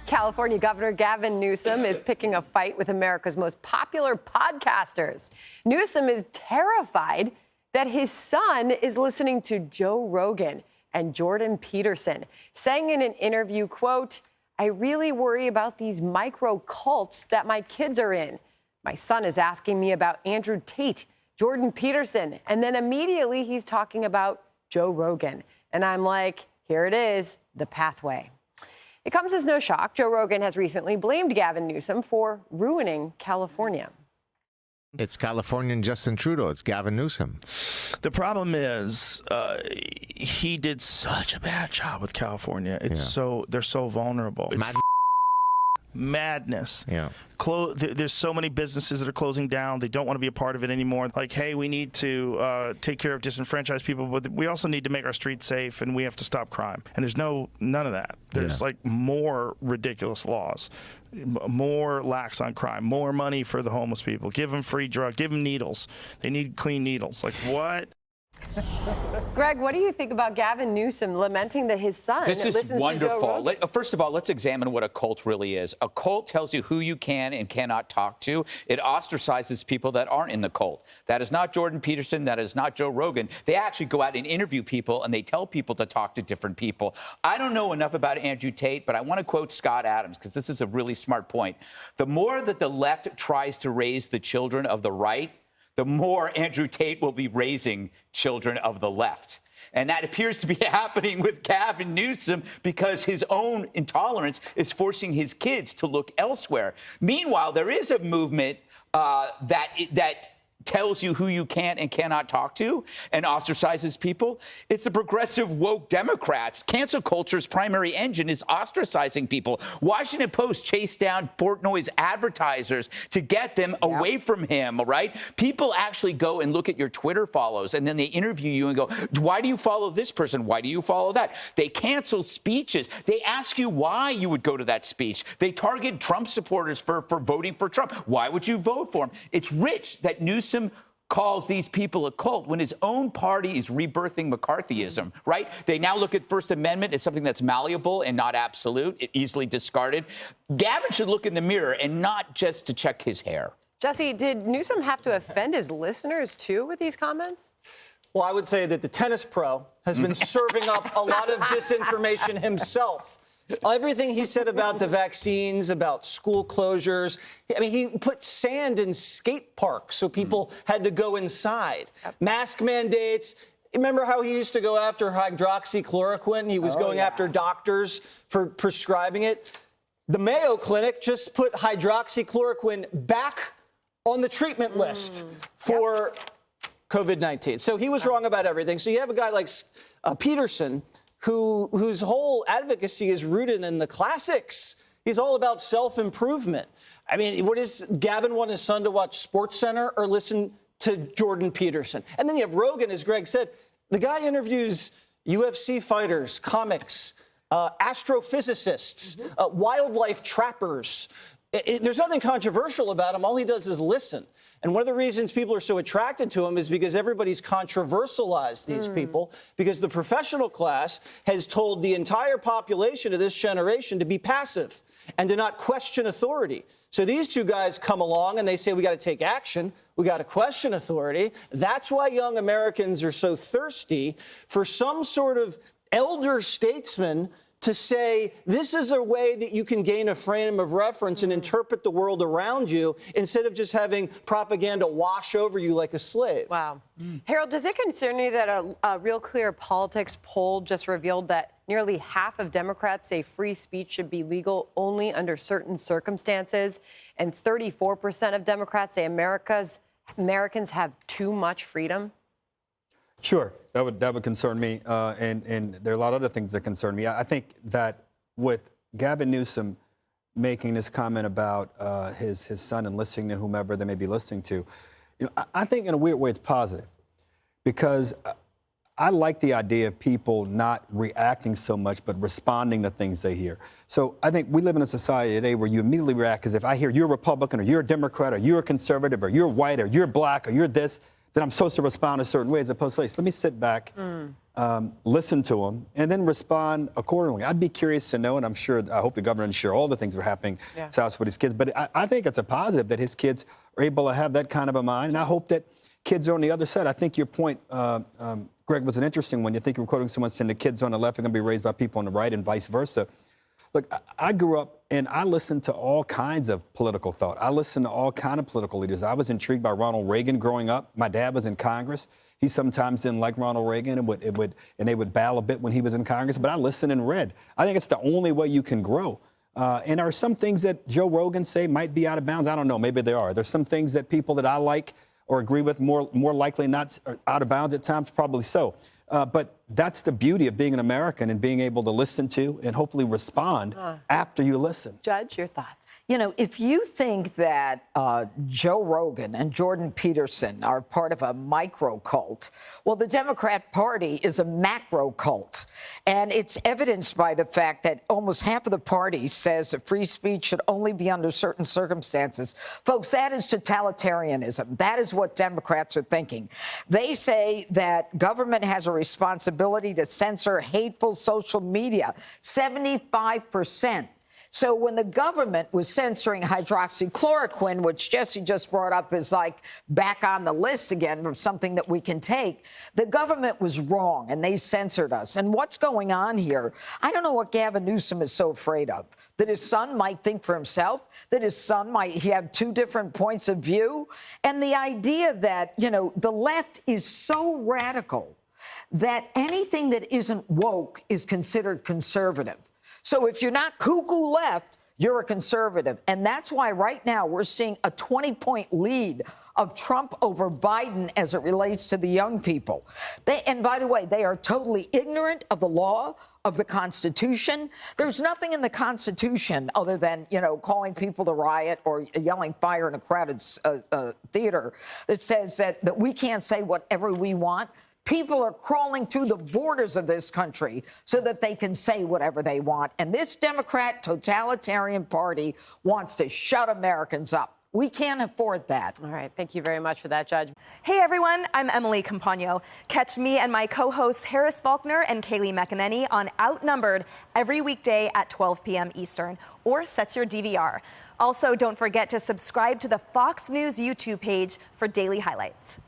California Governor Gavin Newsom is picking a fight with America's most popular podcasters. Newsom is terrified that his son is listening to Joe Rogan and Jordan Peterson, saying in an interview, quote, "I really worry about these micro cults that my kids are in. My son is asking me about Andrew Tate, Jordan Peterson, and then immediately he's talking about Joe Rogan." And I'm like, here it is, the pathway. It comes as no shock. Joe Rogan has recently blamed Gavin Newsom for ruining California. It's Californian Justin Trudeau. It's Gavin Newsom. The problem is he did such a bad job with California. It's they're so vulnerable. It's madness. Yeah. There's so many businesses that are closing down. They don't want to be a part of it anymore. Like, hey, we need to take care of disenfranchised people, but we also need to make our streets safe, and we have to stop crime. And there's none of that. There's like more ridiculous laws, more lax on crime, more money for the homeless people. Give them free drugs. Give them needles. They need clean needles. Like, what? Greg, what do you think about Gavin Newsom lamenting that his son This is wonderful. First of all, let's examine what a cult really is. A cult tells you who you can and cannot talk to. It ostracizes people that aren't in the cult. That is not Jordan Peterson. That is not Joe Rogan. They actually go out and interview people, and they tell people to talk to different people. I don't know enough about Andrew Tate, but I want to quote Scott Adams, because this is a really smart point. The more that the left tries to raise the children of the right, the more Andrew Tate will be raising children of the left. And that appears to be happening with Gavin Newsom because his own intolerance is forcing his kids to look elsewhere. Meanwhile, there is a movement that tells you who you can and cannot talk to and ostracizes people. It's the progressive woke Democrats. Cancel culture's primary engine is ostracizing people. Washington Post chased down Portnoy's advertisers to get them away from him, right? People actually go and look at your Twitter follows, and then they interview you and go, why do you follow this person? Why do you follow that? They cancel speeches. They ask you why you would go to that speech. They target Trump supporters for voting for Trump. Why would you vote for him? It's rich that Newsom calls these people a cult when his own party is rebirthing McCarthyism, right? They now look at First Amendment as something that's malleable and not absolute, easily discarded. Gavin should look in the mirror and not just to check his hair. Jesse, did Newsom have to offend his listeners, too, with these comments? Well, I would say that the tennis pro has been serving up a lot of disinformation himself. Everything he said about the vaccines, about school closures, I mean, he put sand in skate parks so people had to go inside. Mask mandates. Remember how he used to go after hydroxychloroquine? He was going after doctors for prescribing it. The Mayo Clinic just put hydroxychloroquine back on the treatment list for COVID-19. So he was wrong about everything. So you have a guy like Peterson, whose whole advocacy is rooted in the classics. He's all about self-improvement. I mean, what does Gavin want his son to watch SportsCenter or listen to Jordan Peterson? And then you have Rogan, as Greg said. The guy interviews UFC fighters, comics, astrophysicists, wildlife trappers. There's nothing controversial about him. All he does is listen. And one of the reasons people are so attracted to him is because everybody's controversialized these people, because the professional class has told the entire population of this generation to be passive and to not question authority. So these two guys come along and they say, we got to take action. We got to question authority. That's why young Americans are so thirsty for some sort of elder statesman to say this is a way that you can gain a frame of reference and interpret the world around you instead of just having propaganda wash over you like a slave. Wow. Harold, does it concern you that a Real Clear Politics poll just revealed that nearly half of Democrats say free speech should be legal only under certain circumstances, and 34% of Democrats say Americans have too much freedom? Sure, that would concern me, and there are a lot of other things that concern me. I think that with Gavin Newsom making this comment about his son and listening to whomever they may be listening to, I think in a weird way it's positive, because I like the idea of people not reacting so much, but responding to things they hear. So I think we live in a society today where you immediately react, because if I hear you're a Republican or you're a Democrat or you're a conservative or you're white or you're black or you're this, then I'm supposed to respond a certain way as opposed to, let me sit back listen to them, and then respond accordingly. I'd be curious to know, and I hope the governor didn't share all the things that are happening south with his kids, but I think it's a positive that his kids are able to have that kind of a mind, and I hope that kids are on the other side. I think your point, Greg, was an interesting one. You think you're quoting someone saying the kids on the left are going to be raised by people on the right and vice versa. Look, I grew up and I listened to all kinds of political thought. I listened to all kinds of political leaders. I was intrigued by Ronald Reagan growing up. My dad was in Congress. He sometimes didn't like Ronald Reagan and they would battle a bit when he was in Congress. But I listened and read. I think it's the only way you can grow. And there are some things that Joe Rogan say might be out of bounds. I don't know. Maybe there are. There's some things that people that I like or agree with more likely not out of bounds at times, probably so. But that's the beauty of being an American and being able to listen to and hopefully respond after you listen. Judge, your thoughts? You know, if you think that Joe Rogan and Jordan Peterson are part of a micro cult, well, the Democrat Party is a macro cult. And it's evidenced by the fact that almost half of the party says that free speech should only be under certain circumstances. Folks, that is totalitarianism. That is what Democrats are thinking. They say that government has a responsibility to censor hateful social media, 75%. So when the government was censoring hydroxychloroquine, which Jesse just brought up is like back on the list again of something that we can take, the government was wrong and they censored us. And what's going on here? I don't know what Gavin Newsom is so afraid of. That his son might think for himself, that his son might have two different points of view. And the idea that, you know, the left is so radical that anything that isn't woke is considered conservative. So if you're not cuckoo left, you're a conservative. And that's why right now we're seeing a 20-point lead of Trump over Biden as it relates to the young people. And by the way, they are totally ignorant of the law, of the Constitution. There's nothing in the Constitution other than, you know, calling people to riot or yelling fire in a crowded theater that says that we can't say whatever we want. People are crawling through the borders of this country so that they can say whatever they want. And this Democrat totalitarian party wants to shut Americans up. We can't afford that. All right. Thank you very much for that, Judge. Hey, everyone. I'm Emily Campagno. Catch me and my co-hosts Harris Faulkner and Kaylee McEnany on Outnumbered every weekday at 12 p.m. Eastern, or set your DVR. Also, don't forget to subscribe to the Fox News YouTube page for daily highlights.